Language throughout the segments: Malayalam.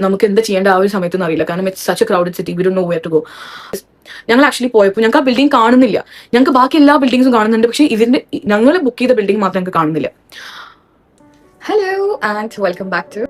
നമുക്ക് എന്താ ചെയ്യേണ്ട ആ ഒരു സമയത്തൊന്നും അറിയില്ല. കാരണം it's such a crowded city, we don't know where to go. ഞങ്ങൾ ആക്ച്വലി പോയപ്പോൾ ഞങ്ങൾക്ക് ആ ബിൽഡിംഗ് കാണുന്നില്ല. ഞങ്ങൾക്ക് ബാക്കി എല്ലാ ബിൽഡിംഗ്സും കാണുന്നുണ്ട്, പക്ഷേ ഇതിന്റെ ഞങ്ങൾ ബുക്ക് ചെയ്ത ബിൽഡിംഗ് മാത്രം ഞങ്ങൾക്ക് കാണുന്നില്ല. Hello and welcome back to.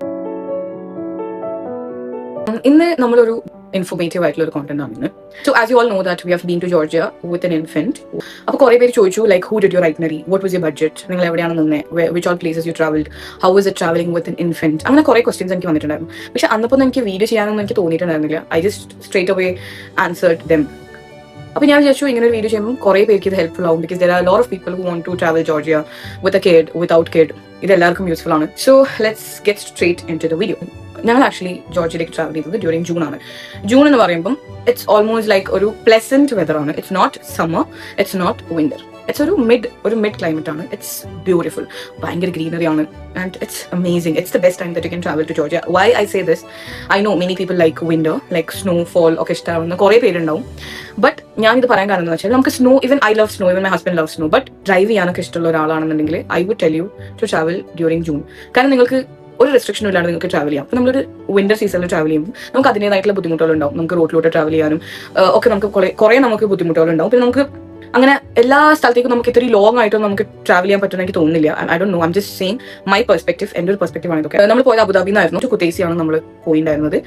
ഇന്ന് നമ്മളൊരു ഇൻഫോർമേറ്റീവ് ആയിട്ടുള്ള ഒരു കോണ്ടന്റ് ആണ്. So as you all know that we have been to Georgia with an infant. അപ്പോൾ കുറേ പേര് ചോദിച്ചു like who did your itinerary, what was your budget, നിങ്ങൾ എവിടെയാണ് നിന്നത്, which all places you travelled, how was it travelling with an infant, അങ്ങനെ കുറേ ക്വസ്റ്റ്യൻസ് എനിക്ക് വന്നിട്ടുണ്ടായിരുന്നു. പക്ഷെ അന്നപ്പോൾ എനിക്ക് വീഡിയോ ചെയ്യാനൊന്നും എനിക്ക് തോന്നിയിട്ടുണ്ടായിരുന്നില്ല. I just straight away answered them. അപ്പോൾ ഞാൻ വിചാരിച്ചു ഇങ്ങനെ ഒരു വീഡിയോ ചെയ്യുമ്പോൾ കുറേ പേർക്ക് ഇത് ഹെൽപ്ഫുൾ ആവും. Because there are lot of people who want to travel Georgia with a kid, without kid. ഇത് എല്ലാവർക്കും യൂസ്ഫുൾ ആണ്. So let's get straight into the video. ഞങ്ങൾ ആക്ച്വലി ജോർജിയയിലേക്ക് ട്രാവൽ ചെയ്തത് ഡ്യൂറിങ് ജൂൺ ആണ്. ജൂൺ എന്ന് പറയുമ്പം ഇറ്റ്സ് ഓൾമോസ്റ്റ് ലൈക്ക് ഒരു പ്ലെസന്റ് വെതർ ആണ്. It's not summer, it's not winter, it's ഒരു മിഡ് ക്ലൈമറ്റ് ആണ്. ഇറ്റ്സ് ബ്യൂട്ടിഫുൾ, ഭയങ്കര ഗ്രീനറി ആണ്, and it's amazing. It's the best time that you can travel to Georgia. Why I say this, I know many people like winter, like snowfall ഒക്കെ ഇഷ്ടമാവുന്ന കുറേ പേരുണ്ടാവും. ബട്ട് ഞാനിത് പറയാൻ കാരണം എന്ന് വെച്ചാൽ നമുക്ക് snow, even I love snow, even my husband love snow, but drive ചെയ്യാനൊക്കെ ഇഷ്ടമുള്ള ഒരാളാണെന്നുണ്ടെങ്കിൽ I would tell you to travel during June. കാരണം നിങ്ങൾക്ക് ഒരു റെസ്ട്രിക്ഷനും ഇല്ലാണ്ട് നിങ്ങൾക്ക് ട്രാവൽ ചെയ്യാം. അപ്പോൾ നമ്മളൊരു വിന്റർ സീസണിൽ ട്രാവൽ ചെയ്യുമ്പോൾ നമുക്ക് അതിൻ്റെതായിട്ടുള്ള ബുദ്ധിമുട്ടുകളുണ്ടാവും. നമുക്ക് റോഡിലൂടെ ട്രാവൽ ചെയ്യാനും ഒക്കെ നമുക്ക് കുറേ നമുക്ക് ബുദ്ധിമുട്ടുകളുണ്ടാവും. പിന്നെ നമുക്ക് അങ്ങനെ എല്ലാ സ്ഥലത്തേക്കും നമുക്ക് ഇത്തിരി ലോങ് ആയിട്ടൊന്നും നമുക്ക് ട്രാവൽ ചെയ്യാൻ പറ്റുമെന്ന് എനിക്ക് തോന്നുന്നില്ല. I don't know, I'm just same my perspective, എൻ്റെ ഒരു പെർസ്പെക്റ്റീവ് ആണ് ഇതൊക്കെ. നമ്മൾ പോയത് അബുദാബിന്നായിരുന്നു. കുത്തൈസിയാണ് നമ്മൾ പോയിട്ടുണ്ടായിരുന്നത്.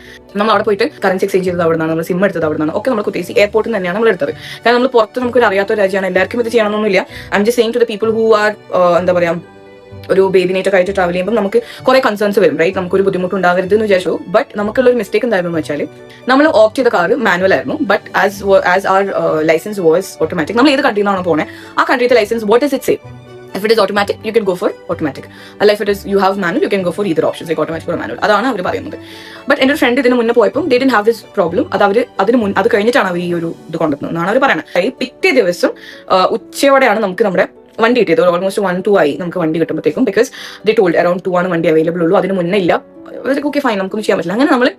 നമ്മൾ അവിടെ പോയിട്ട് കറൻസി എക്സ്ചേഞ്ച് ചെയ്തത് അവിടെ നിന്നാണ്, നമ്മൾ സിം എടുത്തത് അവിടെ നിന്നാണ്. ഒക്കെ നമ്മൾ കുത്തൈസി എയർപോർട്ടിൽ തന്നെയാണ് നമ്മൾ എടുത്തത്. കാരണം നമ്മൾ പുറത്ത് നമുക്കൊരു അറിയാത്ത രാജ്യമാണ്. എല്ലാവർക്കും ഇത് ചെയ്യണമെന്നൊന്നുമില്ല. I'm just saying to the people who are എന്താ പറയുക, ഒരു ബേബിനേറ്റൊക്കെ ആയിട്ട് ട്രാവൽ ചെയ്യുമ്പോൾ നമുക്ക് കുറേ കൺസേൺസ് വരും, റൈറ്റ്? നമുക്കൊരു ബുദ്ധിമുട്ടുണ്ടാവരുത് എന്ന് വിചാരിച്ചു. ബട്ട് നമുക്കുള്ള ഒരു മിസ്റ്റേക്ക് എന്തായിരുന്നു വെച്ചാൽ നമ്മൾ ഓപ്റ്റ് ചെയ്ത കാർ മാനുവൽ ആയിരുന്നു. But as our license was automatic. നമ്മൾ ഏത് കൺട്രിയിൽ നിന്നാണ് പോണേ ആ കൺട്രിയുടെ license what is it say? If it is automatic, you can go for automatic. If it is you have manual, you can go for either options, like automatic or manual. അതാണ് അവർ പറയുന്നത്. ബട്ട് എൻ്റെ ഒരു ഫ്രണ്ട് ഇതിന് മുന്നേ പോയപ്പോൾ they didn't have this problem. അത് കഴിഞ്ഞിട്ടാണ് അവർ ഈ ഒരു ഇത് കൊണ്ടുവന്നതെന്നാണ് അവർ പറയുന്നത്. പിറ്റേ ദിവസം ഉച്ചയോടെയാണ് നമുക്ക് നമ്മുടെ വണ്ടി കിട്ടിയത്. ഓൾമോസ്റ്റ് 1-2 ആയി നമുക്ക് വണ്ടി കിട്ടുമ്പോഴത്തേക്കും. ബിക്കോസ് ദേ ടോൾഡ് അറൌണ്ട് 2 ആണ് വണ്ടി അവൈലബിൾ ഉള്ളൂ. അതിന് മുന്നേ ഇല്ല. ഓക്കെ ഫൈൻ, നമുക്കൊന്നും ചെയ്യാൻ പറ്റില്ല. അങ്ങനെ നമ്മൾ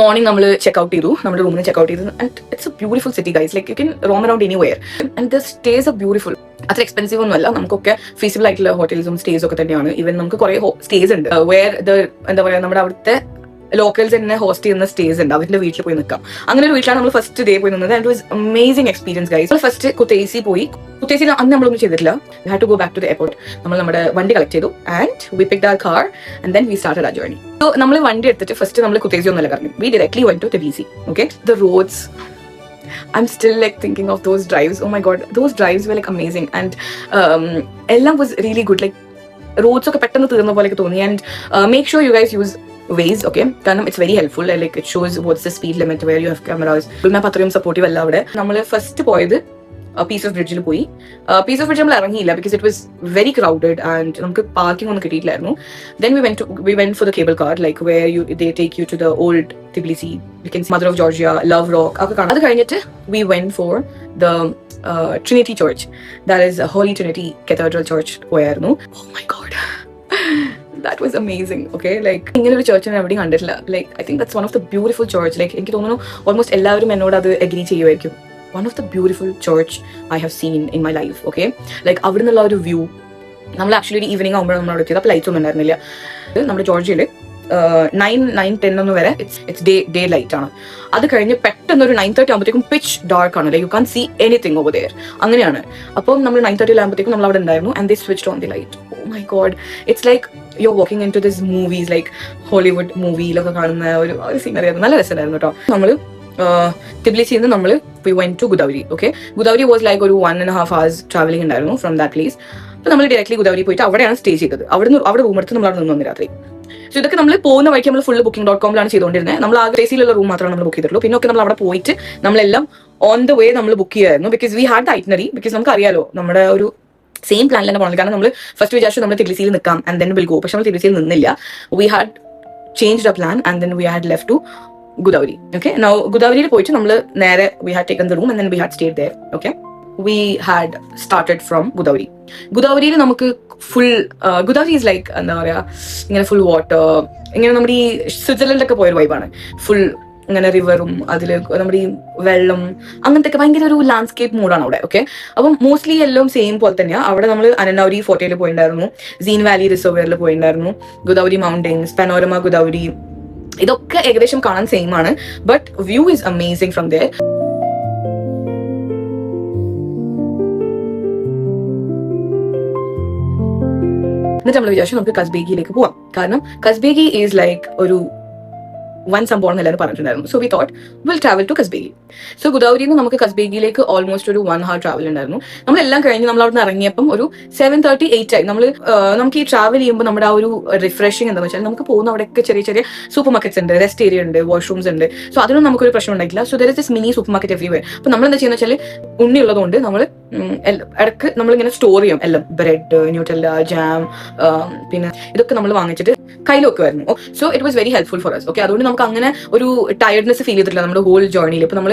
മോർണിംഗ് നമ്മൾ ചെക്ക്ഔട്ട് ചെയ്തു, നമ്മുടെ റൂമിൽ ചെക്ക്ഔട്ട് ചെയ്തു. And it's a beautiful city guys, like you can roam around anywhere and the stays are beautiful. അത്ര എക്സ്പെൻസീവ് ഒന്നും അല്ല, നമുക്കൊക്കെ ഫീസിബിൾ ആയിട്ടുള്ള ഹോട്ടൽസും സ്റ്റേസ് ഒക്കെ തന്നെയാണ്. ഈവൻ നമുക്ക് കുറെ സ്റ്റേസ് ഉണ്ട് വേർ എന്താ പറയുക, നമ്മുടെ അവിടുത്തെ ലോക്കൽസ് തന്നെ ഹോസ്റ്റ് ചെയ്യുന്ന സ്റ്റേസ് ഉണ്ട്. അവരുടെ വീട്ടിൽ പോയി നിൽക്കാം. അങ്ങനെ ഒരു വീട്ടിലാണ് നമ്മൾ ഫസ്റ്റ് ഡേ പോയി നിന്നത്. And it was amazing experience guys. നമ്മൾ ഫസ്റ്റ് കുത്തൈസി അന്ന് നമ്മളൊന്നും ചെയ്തിട്ടില്ല. We had to go back to the airport. നമ്മൾ നമ്മുടെ വണ്ടി കളക്ട് ചെയ്തു and we picked our car and then we started our journey. So നമ്മൾ വണ്ടി എടുത്തിട്ട് ഫസ്റ്റ് നമ്മൾ കുത്തൈസി ഒന്നല്ല കറങ്ങി. We directly went to Tbilisi. Okay, the roads, I'm still like thinking of those drives. Oh my god, those drives were like amazing and ellam was really good. Like roads ഒക്കെ പെട്ടെന്ന് തീർന്ന പോലെയൊക്കെ തോന്നി. And make sure you guys use Waze, okay? കാരണം it's very helpful. Like it shows what's the speed limit where you have cameras. ഞാൻ അത്രയും സപ്പോർട്ടീവ് അല്ല അവിടെ. നമ്മൾ ഫസ്റ്റ് പോയത് പീസ് ഓഫ് ബ്രിഡ്ജിൽ പോയി. പീസ് ഓഫ് ബ്രിഡ്ജ് നമ്മൾ ഇറങ്ങിയില്ല because it was very crowded and നമുക്ക് പാർക്കിംഗ് ഒന്നും കിട്ടിയിട്ടില്ലായിരുന്നു. Then we went for the cable car, like where they take you to the old Tbilisi, you can see Mother of Georgia, Love Rock. അത് കഴിഞ്ഞിട്ട് we went for the Trinity Church, that is Holy Trinity Cathedral Church പോയായിരുന്നു. Oh my god, that was amazing. Okay, like ഇങ്ങനെ ഒരു ചർച്ച് ഞാൻ എവിടെയും കണ്ടിട്ടില്ല. Like I think that's one of the beautiful church. Like എനിക്ക് തോന്നുന്നു ഓൾമോസ്റ്റ് എല്ലാവരും എന്നോട് അത് agree ചെയ്യുമായിരിക്കും. One of the beautiful church I have seen in my life. Okay, like അവിടെ നിന്നുള്ള ഒരു വ്യൂ. നമ്മൾ ആക്ച്വലി ഒരു ഈവനിങ് ആകുമ്പോഴാണ് നമ്മൾ അവിടെ എത്തിയത്. അപ്പോൾ ലൈറ്റ്സ് ഒന്നും ഉണ്ടായിരുന്നില്ല. നമ്മുടെ ജോർജിയയിൽ 9-10 ഒന്നും വരെ ഇറ്റ്സ് ഡേ ലൈറ്റ് ആണ്. അത് കഴിഞ്ഞ് പെട്ടെന്ന് ഒരു 9:30 ആകുമ്പോഴത്തേക്കും പിച്ച് ഡാർക്ക് ആണ്. Like you can see anything over there. അങ്ങനെയാണ്. അപ്പം നമ്മൾ 9:30 ആകുമ്പോഴത്തേക്കും നമ്മൾ അവിടെ ഉണ്ടായിരുന്നു and they switched on the light. Oh my God, it's like you are walking into this movies, like Hollywood മൂവിയിലൊക്കെ കാണുന്ന ഒരു സീനറി ആയിരുന്നു. നല്ല രസമായിരുന്നു കേട്ടോ. നമ്മൾ Tbilisi നമ്മൾ we went to Godavari. Okay, Godavari was like ഒരു 1.5 hours traveling ഉണ്ടായിരുന്നു from that place. അപ്പോൾ നമ്മൾ ഡയറക്ട്ലി Godavari പോയിട്ട് അവിടെയാണ് സ്റ്റേ ചെയ്തത്. അവിടെ റൂം എടുത്ത് നമ്മൾ അവിടെ നിന്ന് വന്നു രാത്രി. സോ ഇതൊക്കെ നമ്മൾ പോകുന്ന വഴിക്ക് നമ്മൾ ഫുൾ booking.com ചെയ്തുകൊണ്ടിരുന്നത്. നമ്മൾ ആ സ്റ്റേസിലുള്ള റൂം മാത്രമാണ് നമ്മൾ ബുക്ക് ചെയ്തിട്ടുള്ളൂ. പിന്നെ ഒക്കെ നമ്മൾ അവിടെ പോയിട്ട് നമ്മളെല്ലാം ഓൺ ദ വേ നമ്മൾ ബുക്ക് ചെയ്യായിരുന്നു. Because we had the itinerary. Because നമുക്ക് അറിയാലോ നമ്മുടെ ഒരു സെയിം പ്ലാനിൽ തന്നെ പോകണം. കാരണം നമ്മൾ ഫസ്റ്റ് വിചാരിച്ചു നമ്മൾ Tbilisiയിൽ നിൽക്കാം ആൻഡ് ദെൻ വിൽ ഗോ. പക്ഷെ നമ്മൾ Tbilisiയിൽ നിന്നില്ല. We had changed a plan and then we had left to Godavari. Okay, now Godavari പോയിട്ട് നമ്മൾ നേരെ we had taken the room and then we had stayed there. Okay, we had started from Godavari. Godavari നമുക്ക് ഫുൾ Godavari is like എന്താ പറയാ, ഇങ്ങനെ ഫുൾ വാട്ടർ, ഇങ്ങനെ നമ്മുടെ ഈ സ്വിറ്റ്സർലൻഡൊക്കെ പോയൊരു വൈബാണ്. ഫുൾ ഇങ്ങനെ റിവറും അതിൽ നമ്മുടെ ഈ വെള്ളം അങ്ങനത്തെ ഒക്കെ ഭയങ്കര ഒരു ലാൻഡ്സ്കേപ്പ് മൂഡാണ് അവിടെ. ഓക്കെ, അപ്പം മോസ്റ്റ്ലി എല്ലാം സെയിം പോലെ തന്നെയാണ്. അവിടെ നമ്മൾ അനനൗരി ഫോർട്ടയിൽ പോയിട്ടുണ്ടായിരുന്നു, സീൻ വാലി റിസർവറിൽ പോയിട്ടുണ്ടായിരുന്നു, ഗോദാവരി മൗണ്ടൻസ്, പനോരമ ഗോദാവരി, ഇതൊക്കെ ഏകദേശം കാണാൻ സെയിം ആണ്, but view is amazing from there. എന്നിട്ട് നമ്മൾ വിചാരിച്ചു നമുക്ക് കസ്ബേഗിയിലേക്ക് പോവാം. കാരണം കസ്ബേഗി ഈസ് ലൈക്ക് ഒരു വൻ സംഭവം എന്നെല്ലാവരും പറഞ്ഞിട്ടുണ്ടായിരുന്നു. So we thought will travel to Kazbegi. So ഗുദാവരിയിൽ നിന്ന് നമുക്ക് കസ്ബേഗിയിലേക്ക് ഓൾമോസ്റ്റ് ഒരു 1 hour ട്രാവൽ ഉണ്ടായിരുന്നു. നമ്മളെല്ലാം കഴിഞ്ഞ് നമ്മൾ അവിടെ നിന്ന് ഇറങ്ങിയപ്പം ഒരു 7:30, 8 ആയി. നമുക്ക് ഈ ട്രാവൽ ചെയ്യുമ്പോൾ നമ്മുടെ ആ ഒരു റിഫ്രഷിംഗ് എന്താണെന്ന് വെച്ചാൽ നമുക്ക് പോകുന്ന അവിടെയൊക്കെ ചെറിയ ചെറിയ സൂപ്പർ മാർക്കറ്റ്സ് ഉണ്ട്, റെസ്റ്റ് ഏരിയ ഉണ്ട്, വാഷ്റൂംസ് ഉണ്ട്. സോ അതിനൊന്നും നമുക്കൊരു പ്രശ്നം ഉണ്ടായിട്ടില്ല. So there is this mini super market everywhere. അപ്പോൾ നമ്മൾ എന്താ ചെയ്യുന്നത് വെച്ചാൽ ഉണ്ണി ഉള്ളതുകൊണ്ട് നമ്മൾ ഇടയ്ക്ക് നമ്മളിങ്ങനെ സ്റ്റോർ ചെയ്യും എല്ലാം, ബ്രെഡ്, ന്യൂട്ടെല്ല, ജാം, പിന്നെ ഇതൊക്കെ നമ്മൾ വാങ്ങിച്ചിട്ട് കയ്യിൽ വെക്കുമായിരുന്നു. So it was very helpful for us. Okay, അതുകൊണ്ട് നമുക്ക് അങ്ങനെ ഒരു ടയർഡ്നെസ് ഫീൽ ചെയ്തിട്ടില്ല നമ്മുടെ ഹോൾ ജേർണിയിൽ. ഇപ്പൊ നമ്മൾ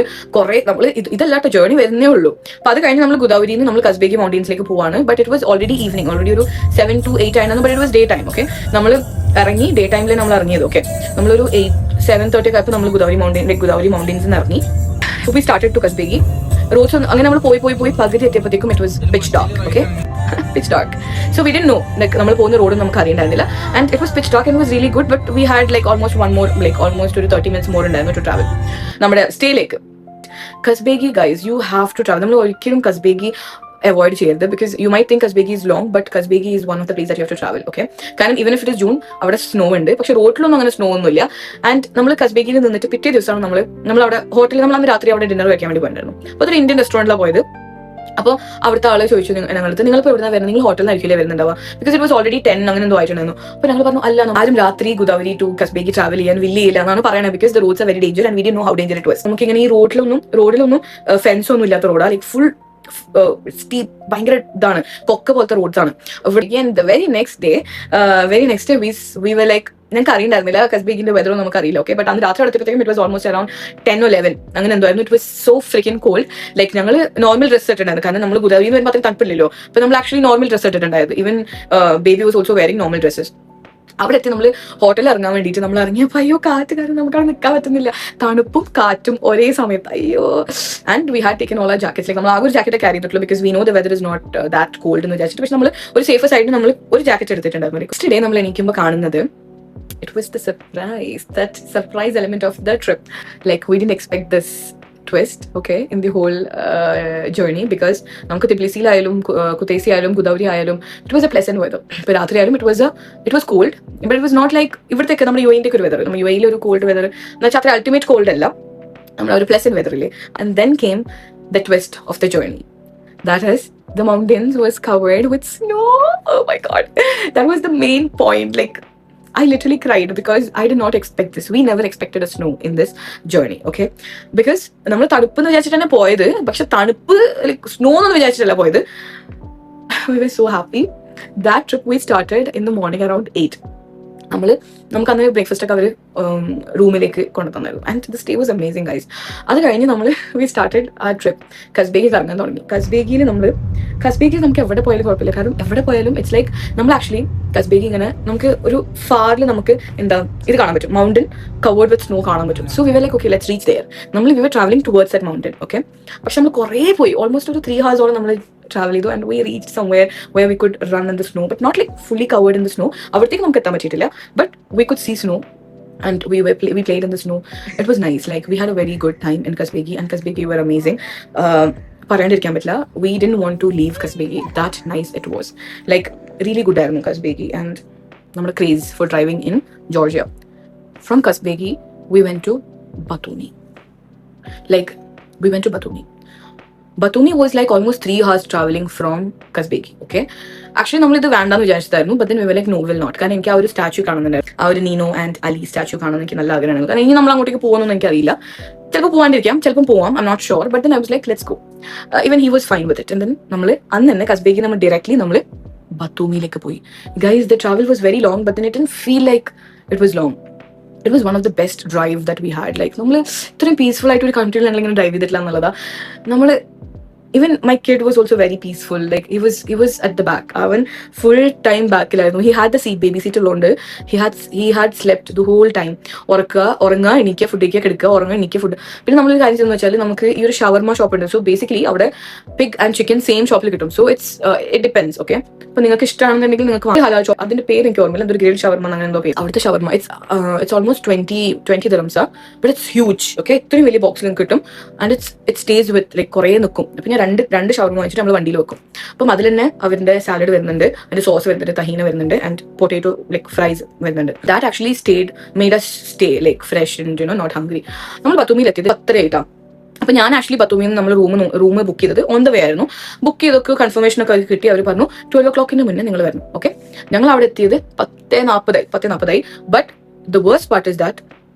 ഇതല്ലാത്ത ജേർണി വരുന്നേ ഉള്ളൂ. അപ്പൊ അത് കഴിഞ്ഞ് നമ്മൾ ഗുദാവരിയിൽ നിന്ന് നമ്മൾ കസ്ബേഗി മൗണ്ടൻസിലേക്ക് പോവാണ്. But it was already evening, already ഒരു 7 to 8 ആയിരുന്നു. But it was day time. Okay, നമ്മൾ ഇറങ്ങി ഡേ ടൈമിൽ നമ്മൾ ഇറങ്ങിയത്. ഓക്കെ, നമ്മളൊരു 7:30 ഒക്കെ ആയപ്പോൾ നമ്മൾ ഗുദാവരി മൗണ്ടൻസിൽ നിന്ന് ഇറങ്ങി. So we started to Kasbegi. Roads അങ്ങനെ നമ്മൾ പോയി പകുതി എത്തിയപ്പോഴത്തേക്കും it was pitch dark. Okay, pitch dark. So we didn't know like നമ്മൾ പോകുന്ന റോഡ് നമുക്ക് അറിയണ്ടായിരുന്നില്ല. And it was pitch dark and was really good. But we had like almost ഒരു 30 minutes മോർ ഉണ്ടായിരുന്നു ടു ട്രാവൽ നമ്മുടെ സ്റ്റേയിലേക്ക്. Kazbegi guys, you have to travel. നമ്മൾ ഒരിക്കലും കസ്ബേഗി അവോയ്ഡ് ചെയ്യരുത്. Because you might think Kazbegi is long, but കസ്ബേഗി is one of the place that you have to travel. Okay, കാരണം even if it is June അവിടെ സ്നോ ഉണ്ട്, പക്ഷെ റോഡിലൊന്നും അങ്ങനെ സ്നോ ഒന്നുമില്ല. ആൻഡ് നമ്മൾ കസ്ബേഗിയിൽ നിന്നിട്ട് പിറ്റേ ദിവസമാണ് നമ്മൾ അവിടെ ഹോട്ടലിൽ നമ്മൾ അന്ന് രാത്രി അവിടെ ഡിന്നർ കഴിക്കാൻ വേണ്ടി പോയിട്ടുണ്ടായിരുന്നു. അപ്പോൾ അതൊരു ഇന്ത്യൻ റെസ്റ്റോറൻറ്റിലാണ് പോയത്. അപ്പോൾ അവിടുത്തെ ആളെ ചോദിച്ചു ഞങ്ങൾക്ക് നിങ്ങളിപ്പോൾ എവിടെ വരുന്നത്, നിങ്ങൾ ഹോട്ടലിൽ ആയിരിക്കില്ലേ വരുന്നുണ്ടാവുക, ബിക്കോസ് ഇറ്റ് വാസ് ഓൾറെഡി 10 അങ്ങനെ എന്തോ ആയിട്ടുണ്ടായിരുന്നു. അപ്പോൾ ഞങ്ങൾ പറഞ്ഞു അല്ല, ആരും രാത്രി ഗുദാവരി ടു കസ്ബേഗി ട്രാവൽ ചെയ്യാൻ വില്ലിയില്ല എന്നാണ് പറയുന്നത്. Because the roads are very danger and we didn't know how danger it was. നമുക്ക് ഇങ്ങനെ ഈ റോഡിലൊന്നും ഫെൻസ് ഒന്നും ഇല്ലാത്ത റോഡാണ്, ലൈക്ക് ഫുൾ സ്റ്റീപ്പ്, ഭയങ്കര ഇതാണ്, കൊക്ക പോലത്തെ റോഡ്സ് ആണ്. Very next day we were like, ഞങ്ങൾക്ക് അറിയണ്ടായിരുന്നില്ല കസ്ബേഗിന്റെ വെതറും നമുക്ക് അറിയില്ല. ഓക്കെ, ബട്ട് അന്ന് രാത്രി അടുത്തപ്പോഴത്തേക്കും it was almost around 10 or 11 അങ്ങനെ എന്തോ ആയിരുന്നു. It was so freaking cold. Like ഞങ്ങൾ നോർമൽ ഡ്രസ് ഇട്ടിട്ടുണ്ടായിരുന്നു, കാരണം നമ്മൾ ഗുദാവരിയിൽ നിന്ന് വരുമ്പോൾ അത്രയും തണുപ്പില്ലല്ലോ. അപ്പോൾ നമ്മൾ ആക്ച്വലി നോർമൽ ഡ്രസ് ഇട്ടിട്ടുണ്ടായിരുന്നു. Even baby was also wearing normal dresses. അവിടെ എത്തി നമ്മൾ ഹോട്ടലിൽ ഇറങ്ങാൻ വേണ്ടിയിട്ട് നമ്മൾ ഇറങ്ങിയപ്പോൾ അയ്യോ കാറ്റ്, കാരണം നമുക്ക് അവിടെ നിൽക്കാൻ പറ്റുന്നില്ല, തണുപ്പും കാറ്റും ഒരേ സമയത്ത്, അയ്യോ. And we had taken all our jackets. Like നമ്മൾ ആ ഒരു ജാക്കറ്റ് ക്യാരി ചെയ്തിട്ടുള്ളൂ, because we know the weather is not that cold എന്ന് വിചാരിച്ചിട്ട്. പക്ഷെ നമ്മൾ ഒരു സേഫ് സൈഡിൽ നമ്മൾ ഒരു ജാക്കറ്റ് എടുത്തിട്ടുണ്ടായിരുന്നു. നെക്സ്റ്റ് ഡേ നമ്മൾ എണീക്കുമ്പോൾ കാണുന്നത് it was the surprise element of the trip. Like we didn't expect this twist, okay, in the whole journey, because namukku Tbilisi ayalum Kutaisi ayalum Godavari ayalum it was a pleasant weather. But rathri ayalum it was cold, but it was not like ividuthekku nammal UAE oru weather, nammal UAE il oru cold weather na chatra ultimate cold alla, nammal oru pleasant weather ile. And then came the twist of the journey, that is the mountains was covered with snow. Oh my god, that was the main point. Like I literally cried because I did not expect this. We never expected a snow in this journey, okay? Because നമ്മൾ തണുപ്പെന്ന് വിചാരിച്ചിട്ടാണ് പോയത്, പക്ഷെ തണുപ്പ് ലൈക്ക് സ്നോ എന്ന് വിചാരിച്ചിട്ടല്ല പോയത്. We were so happy. That trip we started in the morning around 8. നമുക്ക് അന്ന് ബ്രേക്ക്ഫാസ്റ്റ് ഒക്കെ അവർ റൂമിലേക്ക് കൊണ്ടുതന്നായിരുന്നു. And the stay was amazing guys. അത് കഴിഞ്ഞ് വി സ്റ്റാർട്ടഡ് ആ ട്രിപ്പ്. കസ്ബേഗിൽ ഇറങ്ങാൻ തുടങ്ങി. കസ്ബേഗിയിൽ നമുക്ക് എവിടെ പോയാലും കുഴപ്പമില്ല, കാരണം എവിടെ പോയാലും ഇറ്റ്സ് ലൈക്ക് നമ്മൾ ആക്ച്വലി കസ്ബേഗി ഇങ്ങനെ നമുക്ക് ഒരു ഫാറിൽ നമുക്ക് ഇത് കാണാൻ പറ്റും, മൗണ്ടൻ കവേർഡ് വിത്ത് സ്നോ കാണാൻ പറ്റും. So we were like okay let's reach there. We were travelling towards that mountain. Okay, പക്ഷെ നമ്മൾ കുറേ പോയി, ഓൾമോസ്റ്റ് ഒരു 3 hours നമ്മൾ travel ചെയ്തു. And V reach somewhere where we could run in the snow, but not like fully covered in the snow. അവിടത്തേക്ക് നമുക്ക് എത്താൻ പറ്റിയിട്ടില്ല, but we could see snow and we played in the snow. It was nice. Like we had a very good time in Kasbegi, and Kasbegi were amazing. പറയാണ്ടിരിക്കാൻ പറ്റില്ല. We didn't want to leave Kasbegi. That nice it was. Like really good ആയിരുന്നു Kasbegi. And നമ്മുടെ craze for driving in Georgia. From Kasbegi we went to Batumi. Batumi was like almost 3 hours traveling from Kasbegi. Okay, actually നമ്മളിത് വേണ്ടാന്ന് വിചാരിച്ചതായിരുന്നു, but then we were like no, will not. കാരണം എനിക്ക് ആ ഒരു സ്റ്റാച്യു കാണുന്നുണ്ടായിരുന്നു, ആ ഒരു നീനോ ആൻഡ് അലി സ്റ്റാച്യു കാണാൻ എനിക്ക് നല്ല ആഗ്രഹമാണ്. കാരണം ഇനി നമ്മൾ അങ്ങോട്ടേക്ക് പോകുന്നൊന്നും എനിക്കറിയില്ല, ചിലപ്പോൾ പോകാണ്ടിരിക്കാം, ചിലപ്പോൾ പോവാം, I am not sure. But then I was like let's go. Even he was fine with it. And then നമ്മൾ അന്ന് തന്നെ കസ്ബേഗി നമ്മൾ ഡയറക്ട്ലി നമ്മൾ ബത്തൂമിയിലേക്ക് പോയി. Guys, the travel was very long, but then it didn't feel like it was long. It was one of the best drive that we had. Like നമ്മൾ ഇത്രയും പീസ്ഫുൾ ആയിട്ട് ഒരു കൺട്രിയിൽ ഇങ്ങനെ ഡ്രൈവ് ചെയ്തിട്ടില്ല എന്നുള്ളതാ. നമ്മൾ even my kid was also very peaceful. Like he was at the back. Avan full time back. He had the seat, baby seat alone. He had slept the whole time. Oranga എനിക്ക് ഫുഡ് കഴിക്കുക കിടക്കുക ഉറങ്ങുക എനിക്ക് ഫുഡ്. പിന്നെ നമ്മളൊരു കാര്യം ചെയ്യുന്നത് വെച്ചാൽ നമുക്ക് ഈ ഒരു ഷവർമ ഷോപ്പ് ഉണ്ട്. സോ ബേസിക്കലി അവിടെ പിഗ് ആൻഡ് ചിക്കൻ സെയിം ഷോപ്പിൽ കിട്ടും. So it depends. ഓക്കെ, അപ്പൊ നിങ്ങൾക്ക് ഇഷ്ടമാണെന്നുണ്ടെങ്കിൽ നിങ്ങൾക്ക് ഹലാൽ ഷോപ്പ്, അതിന്റെ പേര് എനിക്ക് ഓർമ്മയില്ല, എന്തൊരു ഗ്രേഡ് ഷവർമ അങ്ങനെ എന്തോ പേര്. അവിടുത്തെ shawarma it's almost 20 dirhams, but it's huge. Okay, ഇത്രയും വലിയ ബോക്സിൽ നിങ്ങൾക്ക് കിട്ടും. And it stays with like കുറേ നിൽക്കും. അപ്പൊ ഞാൻ രണ്ട് ഷവർമ വാങ്ങിച്ചിട്ട് നമ്മൾ വണ്ടിയിൽ വെക്കും. അപ്പം അതിൽ തന്നെ അവരുടെ സാലഡ് വരുന്നുണ്ട്, അതിന്റെ സോസ് വരുന്നുണ്ട്, തഹീന വരുന്നുണ്ട്, ആൻഡ് പൊട്ടേറ്റോ ലൈക്ക് ഫ്രൈസ് വരുന്നുണ്ട്. That actually made us stay like fresh and not hungry. നമ്മൾ ബത്തൂമിയിൽ എത്തിയത് 10:30 അപ്പൊ ഞാൻ ആക്ച്വലി ബത്തൂമിയിൽ നിന്ന് നമ്മൾ റൂം ബുക്ക് ചെയ്തത് ഓൺ ദ വേ ആയിരുന്നു. ബുക്ക് ചെയ്തൊക്കെ കൺഫർമേഷൻ ഒക്കെ കിട്ടി. അവർ പറഞ്ഞു 12 o'clock മുന്നേ നിങ്ങൾ വരണം. ഓക്കെ, ഞങ്ങൾ അവിടെ എത്തിയത് 10:40. But the worst part is that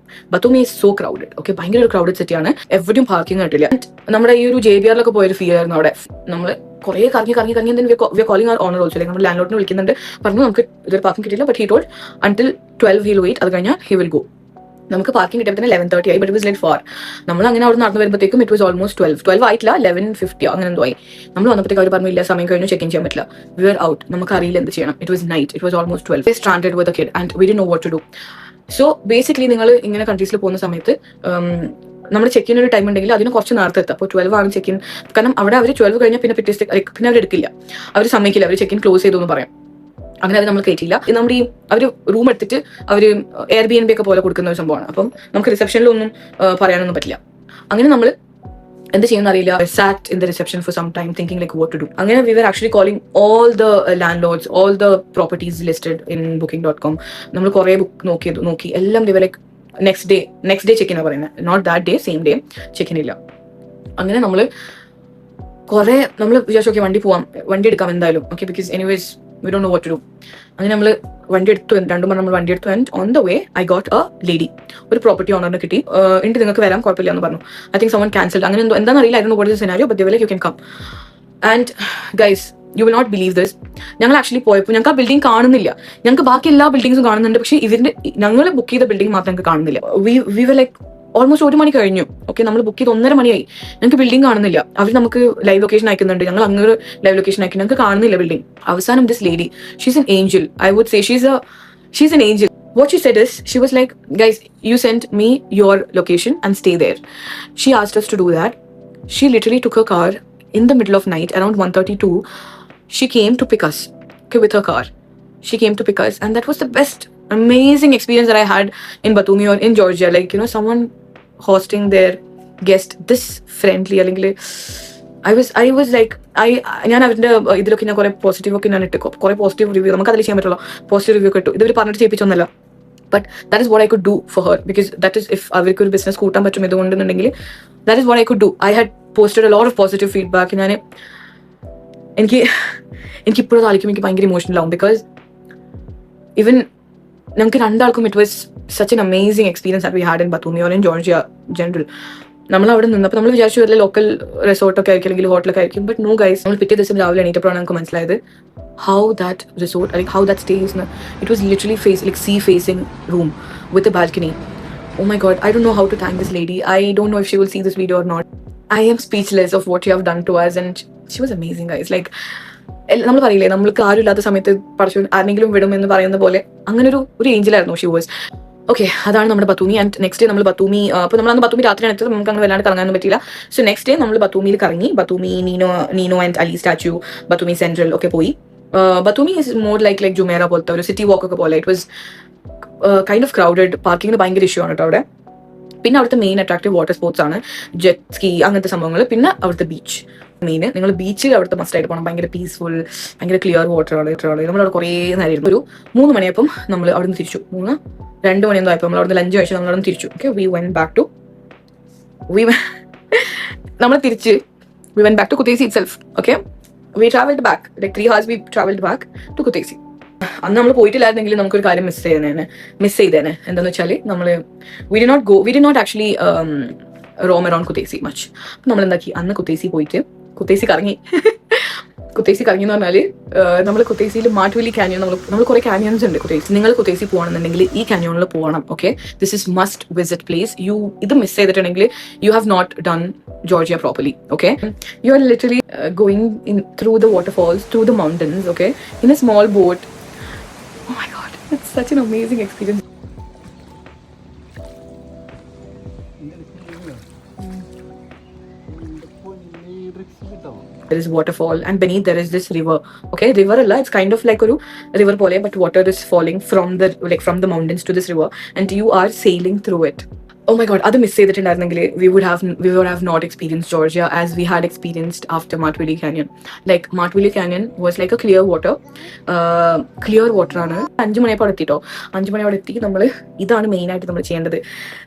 Batumi is so crowded. Okay, ഭയങ്കര ഒരു ക്രൗഡഡ് സിറ്റിയാണ്. എവിടെയും പാർക്കിംഗ് കിട്ടില്ല. നമ്മുടെ ഈ ഒരു JBRലൊക്കെ പോയൊരു ഫീൽ ആയിരുന്നു അവിടെ. നമ്മൾ കുറേ കറങ്ങി കോളിംഗ് ഓണർ ഓൾസോ, നമ്മൾ ലാൻഡ് ലോഡിനെ വിളിക്കുന്നുണ്ട്, പറഞ്ഞു നമുക്ക് ഇതൊരു പാർക്കിംഗ് കിട്ടില്ല. But he told until 12 he'll wait, അത് കഴിഞ്ഞാൽ he will go. നമുക്ക് പാർക്കിംഗ് കിട്ടിയപ്പോൾ 11:30 ആയി. But it was late four. നമ്മൾ അങ്ങനെ അവിടെ നടന്നു വരുമ്പോഴത്തേക്കും ഇറ്റ് വാസ് ഓൾമോസ്റ്റ് 12 ആയിട്ടില്ല, 11:50 അങ്ങനെ എന്തോ ആയി. നമ്മൾ വന്നപ്പോഴത്തേക്ക് അവർ പറഞ്ഞു ഇല്ല, സമയം കഴിഞ്ഞു, ചെക്ക് ഇൻ ചെയ്യാൻ പറ്റില്ല, വി ആർ ഔട്ട്, നമുക്ക് അറിയില്ല എന്ത് ചെയ്യണം. It was night, it was almost 12. Stranded with a kid and we didn't know what to do. So basically നിങ്ങൾ ഇങ്ങനെ കൺട്രീസിൽ പോകുന്ന സമയത്ത് നമ്മൾ ചെക്ക് ഇൻ ഒരു ടൈം ഉണ്ടെങ്കിൽ അതിന് കുറച്ച് നേരത്തെ എത്താം. അപ്പോൾ 12 ആണ് ചെക്ക് ഇൻ. കാരണം അവിടെ അവർ 12 കഴിഞ്ഞാൽ പിന്നെ അവർ എടുക്കില്ല, അവർ സമ്മതിക്കില്ല, അവർ ചെക്ക് ഇൻ ക്ലോസ് ചെയ്തു എന്ന് പറയാം. അങ്ങനെ അത് നമ്മൾ കയറ്റിയില്ല. നമ്മുടെ ഈ അവർ റൂം എടുത്തിട്ട് അവർ Airbnb ഒക്കെ പോലെ കൊടുക്കുന്ന ഒരു സംഭവമാണ്. അപ്പം നമുക്ക് റിസപ്ഷനിലൊന്നും പറയാനൊന്നും പറ്റില്ല. അങ്ങനെ നമ്മൾ എന്ത് ചെയ്യുന്ന അറിയില്ല. Sat in the reception for some time thinking like what to do. അങ്ങനെ we were actually calling all the landlords, all the properties listed in booking.com. നമ്മൾ കുറേ ബുക്ക് നോക്കി എല്ലാം they were like next day check ഇനാണ് പറയുന്നത്, not that day, same day check in ഇല്ല. അങ്ങനെ നമ്മൾ വിചാരിച്ചു ഓക്കെ വണ്ടി എടുക്കാം എന്തായാലും. Okay, because anyways we don't know what to do. അങ്ങനെ നമ്മൾ വണ്ടി എടുത്തു, നമ്മൾ വണ്ടി എടുത്തു. And on the way I got A lady, ഒരു പ്രോപ്പർട്ടി ഓണറിനെ കിട്ടി. ഉണ്ട്, നിങ്ങൾക്ക് വരാം, കുഴപ്പമില്ല എന്ന് പറഞ്ഞു. ഐ തിങ്ക് someone cancelled, അങ്ങനെ എന്താണെന്ന് അറിയില്ല. I don't know what is the scenario, but they were like you can come. And guys, you will not believe this. ഞങ്ങൾ ആക്ച്വലി പോയപ്പോൾ ഞങ്ങൾക്ക് ആ ബിൽഡിംഗ് കാണുന്നില്ല. ഞങ്ങൾക്ക് ബാക്കി എല്ലാ ബിൽഡിംഗ്സും കാണുന്നുണ്ട്, പക്ഷേ ഞങ്ങൾ ബുക്ക് ചെയ്ത ബിൽഡിംഗ് മാത്രം ഞങ്ങൾക്ക് കാണുന്നില്ല. we were like ഓൾമോസ്റ്റ് 1 മണി കഴിഞ്ഞു. ഓക്കെ, നമ്മൾ ബുക്ക് ചെയ്ത് 1:30 മണിയായി. ഞങ്ങൾക്ക് ബിൽഡിംഗ് കാണുന്നില്ല. അവർ നമുക്ക് ലൈവ് ലൊക്കേഷൻ അയക്കുന്നുണ്ട്, ഞങ്ങൾ അങ്ങനെ ലൈവ് ലൊക്കേഷൻ അയക്കുന്നു, ഞങ്ങൾക്ക് കാണുന്നില്ല ബിൽഡിംഗ്. അവസാനം this lady, she's an angel. I would say she's an angel. What she said is, she was like, guys, you sent me your location and stay there. She asked us to do that. She literally took her car in the middle of night, around 1:32. She came to pick us, okay, with her car. She came to pick us, and that was the best amazing experience that I had in Batumi or in Georgia. Like, someone hosting their guest this friendly. അല്ലെങ്കിൽ I was like, ഞാൻ അവരുടെ ഇതിലൊക്കെ ഞാൻ കുറെ പോസിറ്റീവ് ഒക്കെ ഞാൻ ഇട്ടു, കുറെ പോസിറ്റീവ് റിവ്യൂ, നമുക്ക് അതിൽ ചെയ്യാൻ പറ്റുള്ളൂ. പോസിറ്റീവ് റിവ്യൂ ഒക്കെ ഇട്ടു. ഇതൊരു പറഞ്ഞിട്ട് ചെയ്യിപ്പിച്ചൊന്നല്ല. But that is what I could do for her, because that is if അവർക്ക് ഒരു ബിസിനസ് കൂട്ടാൻ പറ്റും ഇതുകൊണ്ടെന്നുണ്ടെങ്കിൽ that is what I could do. I had posted a lot of positive feedback. എനിക്കിപ്പോഴും ആലോചിക്കുമ്പോൾ എനിക്ക് ഭയങ്കര ഇമോഷണൽ ആവും. ബിക്കോസ് ഈവൻ ഞങ്ങൾക്ക് രണ്ടാൾക്കും it was such an amazing experience that we had in Batumi or in Georgia general. നമ്മൾ അവിടെ നിന്നപ്പോൾ നമ്മൾ വിചാരിച്ചു വല്ല ലോക്കൽ റിസോർട്ടൊക്കെ ആയിരിക്കും, അല്ലെങ്കിൽ ഹോട്ടലൊക്കെ ആയിരിക്കും. ബട്ട് നോ ഗൈസ്, നമ്മൾ പിറ്റേ ദിവസം രാവിലെ എണീറ്റപ്പോഴാണ് നമുക്ക് മനസ്സിലായത് ഹൗ ദാറ്റ് റിസോർട്ട്, അല്ലെങ്കിൽ how that stays, it was literally sea facing room with a balcony. Oh my god, I don't know how to thank this lady. I don't know if she will see this video or not. I am speechless of what you have done to us, and she was amazing, guys. Like, നമ്മൾ പറയില്ലേ, നമ്മൾക്ക് ആരും ഇല്ലാത്ത സമയത്ത് പഠിച്ചു ആരെങ്കിലും വിടും എന്ന് പറയുന്ന പോലെ അങ്ങനെ ഒരു ഏഞ്ചലായിരുന്നു ഷി വാസ്. ഓക്കെ, അതാണ് നമ്മുടെ ബത്തൂമി. ആൻഡ് നെക്സ്റ്റ് ഡേ നമ്മൾ ബത്തൂമി, അപ്പോൾ നമ്മളന്ന് ബത്തൂമി രാത്രിയാണ് എത്തിയത്, നമുക്ക് അങ്ങനെ വല്ലാണ്ട് കറങ്ങാനൊന്നും പറ്റില്ല. സോ നെക്സ്റ്റ് ഡേ നമ്മൾ ബത്തൂമിയിൽ കറങ്ങി. Batumi Nino and Ali statue, Batumi central ഒക്കെ പോയി. Batumi is more like Jumeirah പോലത്തെ ഒരു സിറ്റി വാക്ക് ഒക്കെ പോലെ. It was kind of crowded. പാർക്കിങ്ങിന് ഭയങ്കര ഇഷ്യൂ ആണ് കേട്ടോ അവിടെ. പിന്നെ അവിടുത്തെ മെയിൻ അട്രാക്റ്റീവ് വാട്ടർ സ്പോർട്സ് ആണ്, ജെറ്റ് സ്കീ അങ്ങനത്തെ സംഭവങ്ങൾ. പിന്നെ അവിടുത്തെ ബീച്ച് മെയിൻ. നിങ്ങൾ ബീച്ചിൽ അവിടുത്തെ മസ്റ്റായിട്ട് പോകണം. ഭയങ്കര പീസ്ഫുൾ, ഭയങ്കര ക്ലിയർ വാട്ടറാണ്. നമ്മളവിടെ കുറേ നേരം ഒരു 3 മണിയായപ്പം നമ്മൾ അവിടെ നിന്ന് തിരിച്ചു. 2 മണിയൊന്നും ആയപ്പോൾ നമ്മൾ അവിടെ ലഞ്ച് കഴിച്ചു, നമ്മൾ അവിടെ നിന്ന് തിരിച്ചു. ഓക്കെ, നമ്മൾ തിരിച്ച് we went back to Kutaisi itself. Okay, we traveled back like 3 hours. We traveled back to Kutaisi. അന്ന് നമ്മൾ പോയിട്ടില്ലായിരുന്നെങ്കിൽ നമുക്കൊരു കാര്യം മിസ് ചെയ്തേനെ. എന്താന്ന് വെച്ചാൽ we did not actually roam around Kutaisi much. നമ്മൾ എന്താക്കി, അന്ന് കുത്തേസി കറങ്ങി. കുത്തേസി കറങ്ങി എന്ന് പറഞ്ഞാൽ നമ്മൾ കുത്തേസിയിൽ മാട്ടുവലി കാനിയോൺ നമ്മൾ കുറേ കാനിയോൺസ് ഉണ്ട് കുത്തേസി. നിങ്ങൾ കുത്തേസി പോകണമെന്നുണ്ടെങ്കിൽ ഈ കാനിയോണിൽ പോകണം. Okay, this is must visit place. ഇത് മിസ് ചെയ്തിട്ടുണ്ടെങ്കിൽ you have not done Georgia properly. Okay, you are literally going in through the waterfalls, through the mountains. Okay, in a small boat. Oh my god, it's such an amazing experience. There is waterfall and beneath there is this river. Okay, river alla, it's kind of like a river pole, but water is falling from the mountains to this river and you are sailing through it. Oh my god, അത് miss ചെയ്തിട്ടുണ്ടായിരുന്നെങ്കിൽ we would have not experienced Georgia as we had experienced after Matwili Canyon. Like Matwili Canyon was like a clear water ആണ്. 5 മണിയായപ്പോൾ അവിടെ എത്തിട്ടോ. 5 മണിയോടെ എത്തി നമ്മൾ ഇതാണ് മെയിൻ ആയിട്ട് നമ്മൾ ചെയ്യേണ്ടത്.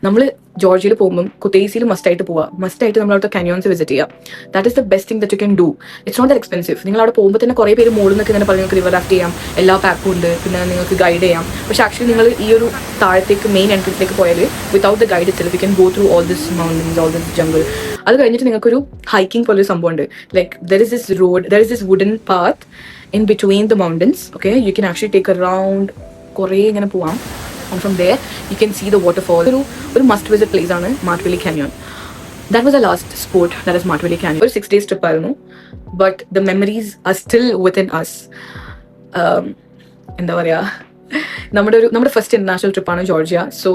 നമ്മൾ ജോർജിയയിൽ പോകുമ്പോൾ കുത്തേസിയിൽ മസ്റ്റായിട്ട് പോവുക. മസ്റ്റായിട്ട് നമ്മൾ അവിടുത്തെ കാനിയോൺസ് വിസിറ്റ് ചെയ്യുക. That is the best thing that you can do. It's not that expensive. നിങ്ങൾ അവിടെ പോകുമ്പോൾ തന്നെ കുറേ പേര് മുകളിൽ നിന്നൊക്കെ ഇങ്ങനെ പറഞ്ഞു നിങ്ങൾക്ക് റിവർ റാഫ്റ്റ് ചെയ്യാം, എല്ലാ പാക്കും ഉണ്ട്, പിന്നെ നിങ്ങൾക്ക് ഗൈഡ് ചെയ്യാം. പക്ഷേ ആക്ച്വലി നിങ്ങൾ ഈ ഒരു താഴത്തേക്ക് മെയിൻ എൻട്രൻസിലേക്ക് പോയാൽ without the guide itself you can go through all this mountains, all this jungle. അത് കഴിഞ്ഞിട്ട് നിങ്ങൾക്കൊരു ഹൈക്കിംഗ് പോലൊരു സംഭവം ഉണ്ട്. Like there is this wooden path in between the mountains. Okay, you can actually take around കുറേ ഇങ്ങനെ പോവാം. and from there you can see the waterfall. ഒരു must visit place ആണ് Matwili Canyon. That was the last sport, that is Matwili Canyon. ഒരു 6 days trip ആയിരുന്നു, but the memories are still within us. എന്താ പറയാ, നമ്മുടെ ഫസ്റ്റ് ഇന്റർനാഷണൽ ട്രിപ്പാണ് Georgia. So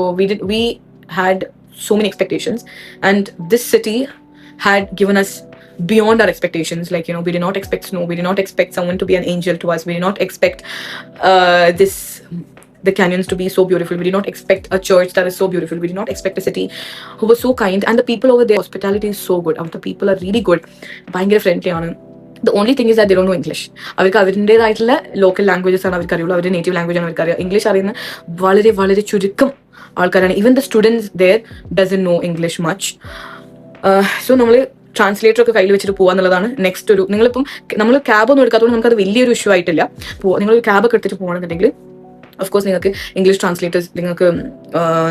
we had so many expectations and this city had given us beyond our expectations. Like, you know, we did not expect snow, we did not expect someone to be an angel to us, we did not expect the canyons to be so beautiful, we did not expect a church that is so beautiful, we did not expect a city who was so kind, and the people over there, hospitality is so good. The people are really good, ഭയങ്കര ഫ്രണ്ട്ലി ആണ്. The only thing is that they don't know English. അവർക്ക് അവരുടേതായിട്ടുള്ള ലോക്കൽ ലാംഗ്വേജസ് ആണ് അവർക്ക് അറിയുള്ളൂ, അവരുടെ നേറ്റീവ് ലാംഗ്വേജ് ആണ് അവർക്ക് അറിയാം. ഇംഗ്ലീഷ് അറിയുന്ന വളരെ വളരെ ചുരുക്കം ആൾക്കാരാണ്. Even the students there doesn't know English much. So നമ്മൾ ട്രാൻസ്ലേറ്റർ ഒക്കെ കയ്യിൽ വെച്ചിട്ട് പോകാന്നുള്ളതാണ് നെക്സ്റ്റ് ഒരു. നിങ്ങളിപ്പം നമ്മൾ ക്യാബ് ഒന്നും എടുക്കാത്തതുകൊണ്ട് നമുക്കത് വലിയൊരു ഇഷ്യൂ ആയിട്ടില്ല. നിങ്ങൾ ക്യാബ് ഒക്കെ എടുത്തിട്ട് പോകണമെന്നുണ്ടെങ്കിൽ ഓഫ് കോഴ്സ് നിങ്ങൾക്ക് ഇംഗ്ലീഷ് ട്രാൻസ്ലേറ്റേഴ്സ്, നിങ്ങൾക്ക്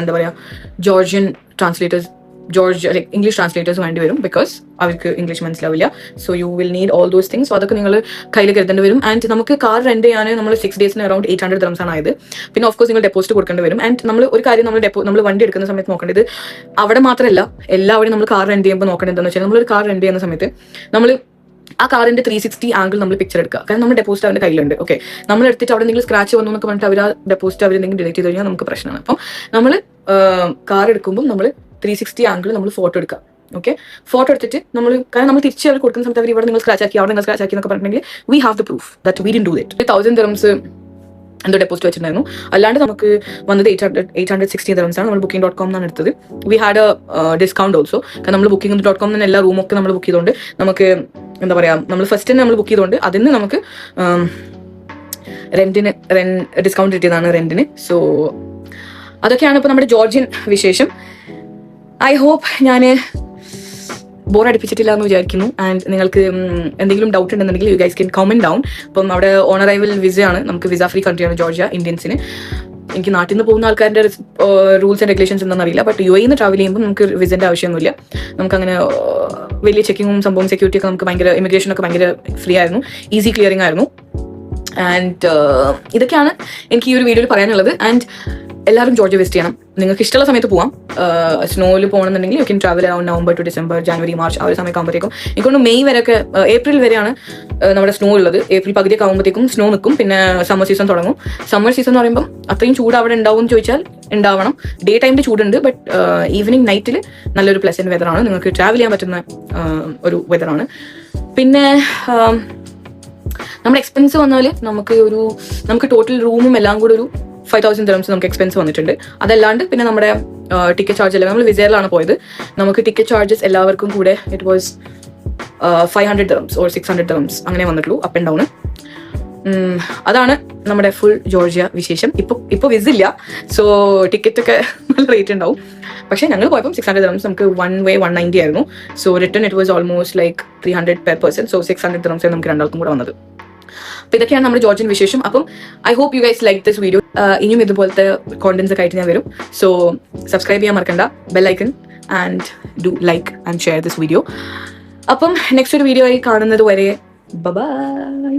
എന്താ പറയുക Georgian translators, like English translators വേണ്ടി വരും, ബിക്കോസ് അവർക്ക് ഇംഗ്ലീഷ് മനസ്സിലാവില്ല. So you will need all those things. So അതൊക്കെ നിങ്ങൾ കയ്യിൽ കരുതേണ്ടി വരും. ആൻഡ് നമുക്ക് കാർ റെന്റ് ചെയ്യാൻ നമ്മൾ 6 days അറൌണ്ട് 800 dirhams ആണ് ആയത്. പിന്നെ ഓഫ് കോഴ്സ് നിങ്ങൾ ഡെപ്പോസിറ്റ് കൊടുക്കേണ്ടി വരും. ആൻഡ് നമ്മൾ ഒരു കാര്യം നമ്മൾ വണ്ടി എടുക്കുന്ന സമയത്ത് നോക്കേണ്ടത് അവിടെ മാത്രമല്ല, എല്ലാവരും നമ്മൾ കാർ റെന്റ് ചെയ്യുമ്പോൾ നോക്കേണ്ടത് എന്താണെന്ന് വെച്ചാൽ, നമ്മളൊരു കാർ റെന്റ് ചെയ്യുന്ന സമയത്ത് നമ്മൾ ആ കാറിന്റെ 360 ആംഗിൾ നമ്മൾ പിക്ചർ എടുക്കുക. കാരണം നമ്മുടെ ഡെപ്പോസിറ്റ് അവരുടെ കയ്യിലുണ്ട്. ഓക്കെ, നമ്മൾ എടുത്തിട്ട് അവിടെ എന്തെങ്കിലും സ്ക്രാച്ച് വന്നു എന്നൊക്കെ പറഞ്ഞിട്ട് അവർ ആ ഡെപ്പോസിറ്റ് അവരെന്തെങ്കിലും ഡിലീറ്റ് ചെയ്ത് കഴിഞ്ഞാൽ നമുക്ക് പ്രശ്നമാണ്. അപ്പം നമ്മൾ കാർ എടുക്കുമ്പോൾ നമ്മൾ 360 ആംഗിൾ നമ്മൾ ഫോട്ടോ എടുക്കുക. ഓക്കെ, ഫോട്ടോ എടുത്തിട്ട് കാരണം നമ്മൾ തിരിച്ച് അവർ കൊടുക്കുന്ന സമയത്ത് അവർ ഇവിടെ നിങ്ങൾ സ്ക്രാച്ച് ആക്കി, അവിടെ നിങ്ങൾ സ്ക്രാച്ച് ആക്കി എന്നൊക്കെ പറഞ്ഞിട്ടുണ്ടെങ്കിൽ we have the proof that we didn't do it. 1000 dirhams എന്തോ ഡെപ്പോസിറ്റ് വെച്ചിട്ടുണ്ടായിരുന്നു. അല്ലാണ്ട് നമുക്ക് വന്നത് 860 dirhams ആണ്. നമ്മൾ booking.com എന്നാണ് എടുത്തത്. We had A discount also. കാരണം നമ്മൾ booking.com തന്നെ എല്ലാ റൂമൊക്കെ നമ്മൾ ബുക്ക് ചെയ്തുകൊണ്ട് നമുക്ക് എന്താ പറയാ, നമ്മൾ ഫസ്റ്റ് തന്നെ നമ്മൾ ബുക്ക് ചെയ്തുകൊണ്ട് അതിന് നമുക്ക് ഡിസ്കൗണ്ട് കിട്ടിയതാണ് റെന്റിന്. സോ അതൊക്കെയാണ് ഇപ്പോൾ നമ്മുടെ ജോർജിയൻ വിശേഷം. ഐ ഹോപ്പ് ഞാൻ ബോർ അടിപ്പിച്ചിട്ടില്ല എന്ന് വിചാരിക്കുന്നു. ആൻഡ് നിങ്ങൾക്ക് എന്തെങ്കിലും ഡൗട്ട് ഉണ്ടെന്നുണ്ടെങ്കിൽ you guys can comment down. അപ്പം അവിടെ ഓൺ അറൈവൽ വിസയാണ്, നമുക്ക് വിസ ഫ്രീ കൺട്രിയാണ് ജോർജിയ ഇന്ത്യൻസിന്. എനിക്ക് നാട്ടിൽ നിന്ന് പോകുന്ന ആൾക്കാരുടെ റൂൾസ് ആൻഡ് റെഗുലേഷൻസ് എന്താണെന്ന് അറിയില്ല. ബട്ട് യു എയിൽ നിന്ന് ട്രാവൽ ചെയ്യുമ്പോൾ നമുക്ക് വിസന്റെ ആവശ്യമൊന്നുമില്ല. നമുക്കങ്ങനെ വലിയ ചെക്കിങ്ങും സംഭവം സെക്യൂരിറ്റി ഒക്കെ നമുക്ക് ഭയങ്കര, ഇമിഗ്രേഷൻ ഒക്കെ ഭയങ്കര ഫ്രീ ആയിരുന്നു, ഈസി ക്ലിയറിംഗ് ആയിരുന്നു. ആൻഡ് ഇതൊക്കെയാണ് എനിക്ക് ഈ ഒരു വീഡിയോയിൽ പറയാനുള്ളത്. ആൻഡ് എല്ലാവരും ജോർജിയ വിസിറ്റ് ചെയ്യണം. നിങ്ങൾക്ക് ഇഷ്ടമുള്ള സമയത്ത് പോവാം. സ്നോയിൽ പോകണമെന്നുണ്ടെങ്കിൽ you can travel around November to December, January, March ആ ഒരു സമയമൊക്കെ ആകുമ്പോഴത്തേക്കും. എനിക്കൊണ്ട് മെയ് വരെയൊക്കെ, ഏപ്രിൽ വരെയാണ് നമ്മുടെ സ്നോ ഉള്ളത്. ഏപ്രിൽ പകുതിയൊക്കെ ആകുമ്പോഴത്തേക്കും സ്നോ നിൽക്കും. പിന്നെ സമ്മർ സീസൺ തുടങ്ങും. സമ്മർ സീസൺ എന്ന് പറയുമ്പോൾ അത്രയും ചൂട് അവിടെ ഉണ്ടാവും എന്ന് ചോദിച്ചാൽ ഉണ്ടാവണം. ഡേ ടൈമിൽ ചൂടുണ്ട്, ബട്ട് ഈവനിങ് നൈറ്റിൽ നല്ലൊരു പ്ലസന്റ് വെതറാണ്. നിങ്ങൾക്ക് ട്രാവൽ ചെയ്യാൻ പറ്റുന്ന ഒരു വെതറാണ്. പിന്നെ നമ്മുടെ എക്സ്പെൻസ് വന്നാൽ നമുക്ക് ടോട്ടൽ റൂമും എല്ലാം കൂടെ ഒരു 5000 dirhams നമുക്ക് എക്സ്പെൻസ് വന്നിട്ടുണ്ട്. അതല്ലാണ്ട് പിന്നെ നമ്മുടെ ടിക്കറ്റ് ചാർജ് എല്ലാം, നമ്മൾ വിസയിലാണ് പോയത്, നമുക്ക് ടിക്കറ്റ് ചാർജസ് എല്ലാവർക്കും കൂടെ it was 500 dirhams or 600 dirhams അങ്ങനെ വന്നിട്ടുള്ളൂ, അപ്പ് ആൻഡ് ഡൗൺ. അതാണ് നമ്മുടെ ഫുൾ ജോർജിയ വിശേഷം. ഇപ്പൊ വിസ ഇല്ല, സോ ടിക്കറ്റ് ഒക്കെ നല്ല റേറ്റ് ഉണ്ടാവും. പക്ഷേ ഞങ്ങൾ പോയപ്പോൾ 600 dirhams, നമുക്ക് 1 way 190 ആയിരുന്നു. So return it was almost like 300 per person. So 600 dirhams നമുക്ക് രണ്ടാൾക്കും കൂടെ വന്നത്. അപ്പോൾ ഇതൊക്കെയാണ് നമ്മുടെ ജോർജിയൻ വിശേഷം. അപ്പം I hope you guys like this video. ഇനിയും ഇതുപോലത്തെ കോണ്ടന്റ്സ് ഒക്കെ ആയിട്ട് ഞാൻ വരും. സോ സബ്സ്ക്രൈബ് ചെയ്യാൻ മറക്കണ്ട, bell icon, and do like and share this video. അപ്പം നെക്സ്റ്റ് ഒരു വീഡിയോ ആയി കാണുന്നത് വരെ ബൈ.